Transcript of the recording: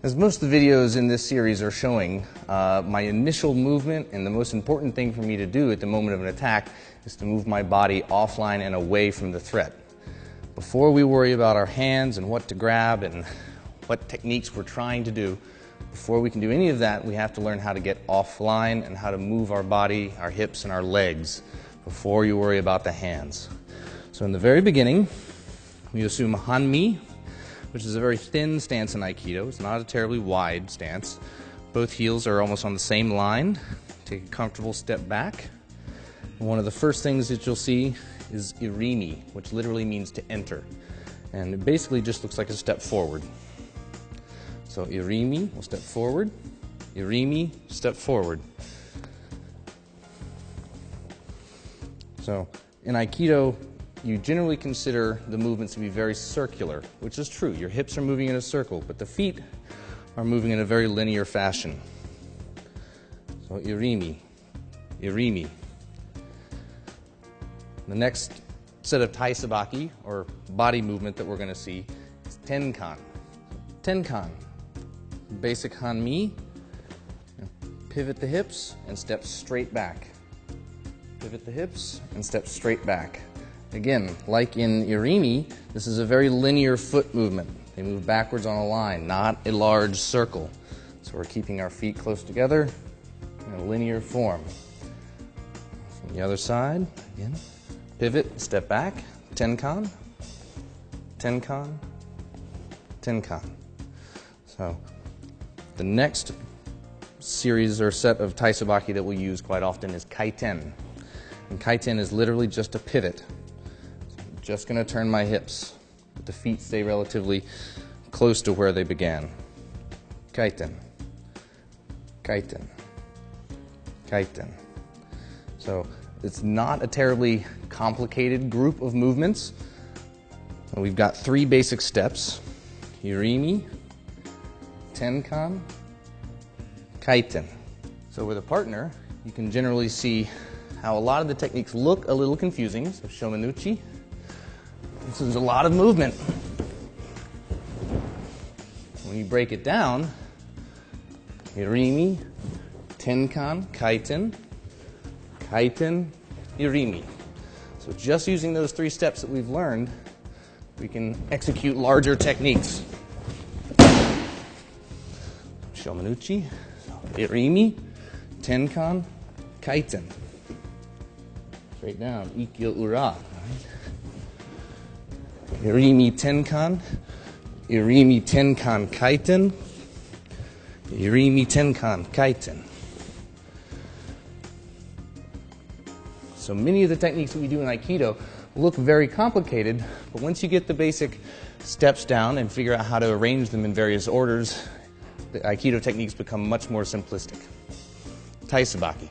As most of the videos in this series are showing, my initial movement and the most important thing for me to do at the moment of an attack is to move my body offline and away from the threat. Before we worry about our hands and what to grab and what techniques we're trying to do, before we can do any of that, we have to learn how to get offline and how to move our body, our hips, and our legs before you worry about the hands. So in the very beginning, we assume hanmi, which is a very thin stance in Aikido. It's not a terribly wide stance. Both heels are almost on the same line. Take a comfortable step back. And one of the first things that you'll see is irimi, which literally means to enter. And it basically just looks like a step forward. So irimi, we'll step forward. Irimi, step forward. So in Aikido, you generally consider the movements to be very circular, which is true. Your hips are moving in a circle, but the feet are moving in a very linear fashion. So irimi, irimi. The next set of tai sebaki, or body movement that we're going to see, is tenkan. Tenkan, basic hanmi, pivot the hips and step straight back. Pivot the hips and step straight back. Again, like in irimi, this is a very linear foot movement. They move backwards on a line, not a large circle. So we're keeping our feet close together in a linear form. From the other side, again, pivot, step back, tenkan, tenkan, tenkan. So the next series or set of tai sebaki that we'll use quite often is kaiten. And kaiten is literally just a pivot. Just going to turn my hips, but the feet stay relatively close to where they began. Kaiten, kaiten, kaiten. So it's not a terribly complicated group of movements. We've got three basic steps: irimi, tenkan, kaiten. So with a partner, you can generally see how a lot of the techniques look a little confusing. So shomenuchi. This is a lot of movement. When you break it down, irimi, tenkan, kaiten, kaiten, irimi. So just using those three steps that we've learned, we can execute larger techniques. Shomenuchi, irimi, tenkan, kaiten. Straight down, ikkyo ura. Irimi tenkan, irimi tenkan kaiten, irimi tenkan kaiten. So many of the techniques that we do in Aikido look very complicated, but once you get the basic steps down and figure out how to arrange them in various orders, the Aikido techniques become much more simplistic. Tai sebaki.